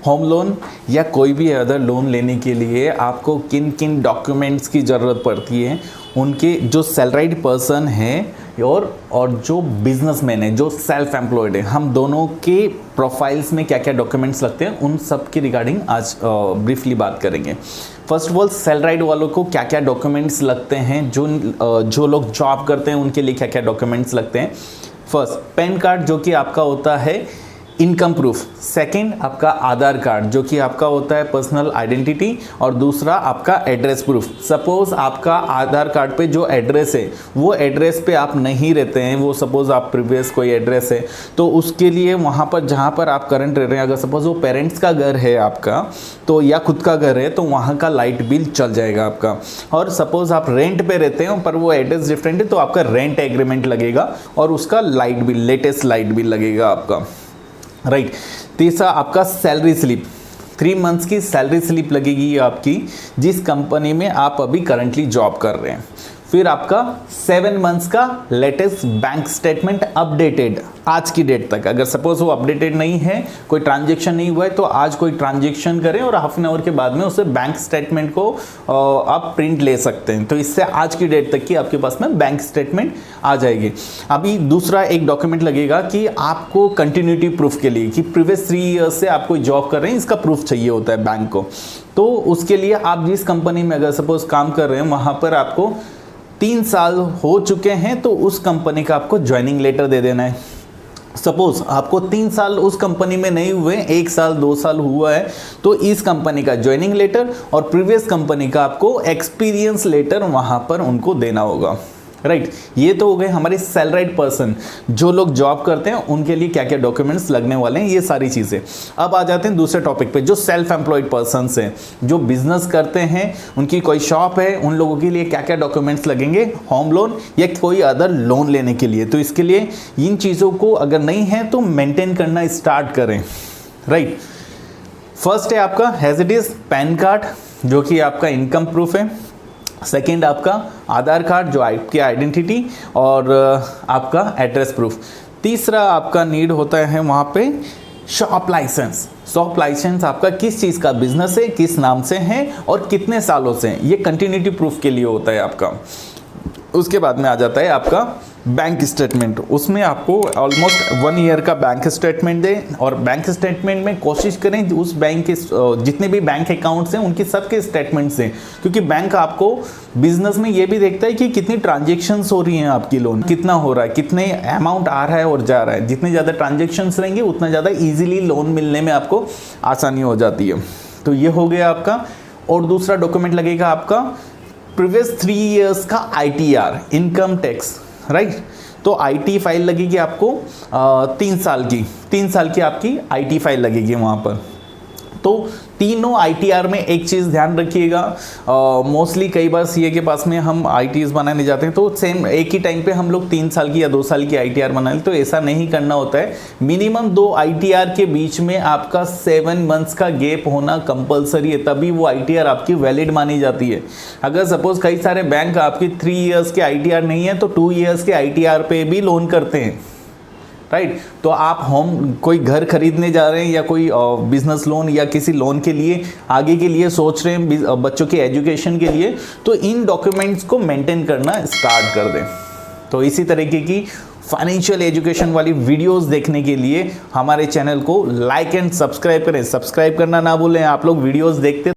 Home loan या कोई भी अदर लोन लेने के लिए आपको किन किन डॉक्यूमेंट्स की ज़रूरत पड़ती है, उनके जो सैलरीड पर्सन है और जो बिजनेसमैन है, जो सेल्फ एम्प्लॉयड है, हम दोनों के प्रोफाइल्स में क्या क्या डॉक्यूमेंट्स लगते हैं उन सब की रिगार्डिंग आज ब्रीफली बात करेंगे। फर्स्ट ऑफ ऑल सैलरीड वालों को क्या क्या डॉक्यूमेंट्स लगते हैं, जो लोग जॉब करते हैं उनके लिए क्या क्या डॉक्यूमेंट्स लगते हैं। फर्स्ट पैन कार्ड जो कि आपका होता है इनकम प्रूफ। सेकंड आपका आधार कार्ड जो कि आपका होता है पर्सनल आइडेंटिटी। और दूसरा आपका एड्रेस प्रूफ। सपोज आपका आधार कार्ड पे जो एड्रेस है वो एड्रेस पे आप नहीं रहते हैं, वो सपोज आप प्रीवियस कोई एड्रेस है तो उसके लिए वहाँ पर जहाँ पर आप करंट रह रहे हैं, अगर सपोज वो पेरेंट्स का घर है आपका तो या खुद का घर है तो वहाँ का लाइट बिल चल जाएगा आपका। और सपोज आप रेंट पे रहते हैं पर वो एड्रेस डिफरेंट है तो आपका रेंट एग्रीमेंट लगेगा और उसका light bill, latest light bill लगेगा आपका, राइट। तीसरा आपका सैलरी स्लिप, 3 मंथ्स की सैलरी स्लिप लगेगी आपकी जिस कंपनी में आप अभी करंटली जॉब कर रहे हैं। फिर आपका 7 मंथ्स का लेटेस्ट बैंक स्टेटमेंट अपडेटेड आज की डेट तक। अगर सपोज वो अपडेटेड नहीं है, कोई ट्रांजेक्शन नहीं हुआ है तो आज कोई ट्रांजेक्शन करें और हाफ एन आवर के बाद में उसे बैंक स्टेटमेंट को आप प्रिंट ले सकते हैं, तो इससे आज की डेट तक की आपके पास में बैंक स्टेटमेंट आ जाएगी। अभी दूसरा एक डॉक्यूमेंट लगेगा कि आपको कंटिन्यूटी प्रूफ के लिए कि प्रीवियस 3 ईयर्स से आप कोई जॉब कर रहे हैं, इसका प्रूफ चाहिए होता है बैंक को। तो उसके लिए आप जिस कंपनी में अगर सपोज काम कर रहे हैं वहाँ पर आपको 3 साल हो चुके हैं तो उस कंपनी का आपको ज्वाइनिंग लेटर दे देना है। सपोज आपको 3 साल उस कंपनी में नहीं हुए, 1 साल 2 साल हुआ है तो इस कंपनी का ज्वाइनिंग लेटर और प्रीवियस कंपनी का आपको एक्सपीरियंस लेटर वहां पर उनको देना होगा, राइट। ये तो हो गए हमारे सैलरीड पर्सन, जो लोग जॉब करते हैं उनके लिए क्या क्या डॉक्यूमेंट्स लगने वाले हैं, ये सारी चीज़ें। अब आ जाते हैं दूसरे टॉपिक पे, जो सेल्फ एम्प्लॉयड पर्सन्स हैं, जो बिजनेस करते हैं, उनकी कोई शॉप है, उन लोगों के लिए क्या क्या डॉक्यूमेंट्स लगेंगे होम लोन या कोई अदर लोन लेने के लिए। तो इसके लिए इन चीज़ों को अगर नहीं है तो मेंटेन करना स्टार्ट करें, राइट। फर्स्ट है आपका has it is pan card जो कि आपका इनकम प्रूफ है। सेकेंड आपका आधार कार्ड जो आपकी आइडेंटिटी और आपका एड्रेस प्रूफ। तीसरा आपका नीड होता है वहाँ पे शॉप लाइसेंस। शॉप लाइसेंस आपका किस चीज़ का बिजनेस है, किस नाम से है और कितने सालों से है, ये कंटिन्यूटी प्रूफ के लिए होता है आपका। उसके बाद में आ जाता है आपका बैंक स्टेटमेंट। उसमें आपको ऑलमोस्ट 1 ईयर का बैंक स्टेटमेंट दें और बैंक स्टेटमेंट में कोशिश करें उस बैंक के जितने भी बैंक अकाउंट्स हैं उनके सबके स्टेटमेंट्स दें, क्योंकि बैंक आपको बिजनेस में ये भी देखता है कि कितनी ट्रांजेक्शन्स हो रही हैं, आपकी लोन कितना हो रहा है, कितने अमाउंट आ रहा है और जा रहा है। जितने ज़्यादा ट्रांजेक्शन्स रहेंगे उतना ज़्यादा ईजिली लोन मिलने में आपको आसानी हो जाती है। तो ये हो गया आपका। और दूसरा डॉक्यूमेंट लगेगा आपका प्रीवियस 3 ईयर्स का ITR, इनकम टैक्स, राइट। तो IT फाइल लगेगी आपको 3 साल की आपकी IT फाइल लगेगी वहाँ पर। तो तीनों ITR में एक चीज़ ध्यान रखिएगा, मोस्टली कई बार CA के पास में हम ITs बनाने जाते हैं तो सेम एक ही टाइम पे हम लोग 3 साल की या 2 साल की ITR बना लें, तो ऐसा नहीं करना होता है। मिनिमम 2 ITR के बीच में आपका 7 मंथ्स का गैप होना कंपलसरी है, तभी वो ITR आपकी वैलिड मानी जाती है। अगर सपोज कई सारे बैंक आपकी 3 ईयर्स के ITR नहीं है तो 2 ईयर्स के ITR पे भी लोन करते हैं, राइट। तो आप होम कोई घर खरीदने जा रहे हैं या कोई बिजनेस लोन या किसी लोन के लिए आगे के लिए सोच रहे हैं, बच्चों के एजुकेशन के लिए, तो इन डॉक्यूमेंट्स को मेंटेन करना स्टार्ट कर दें। तो इसी तरीके की फाइनेंशियल एजुकेशन वाली वीडियोस देखने के लिए हमारे चैनल को लाइक एंड सब्सक्राइब करें। सब्सक्राइब करना ना भूलें। आप लोग वीडियोस देखते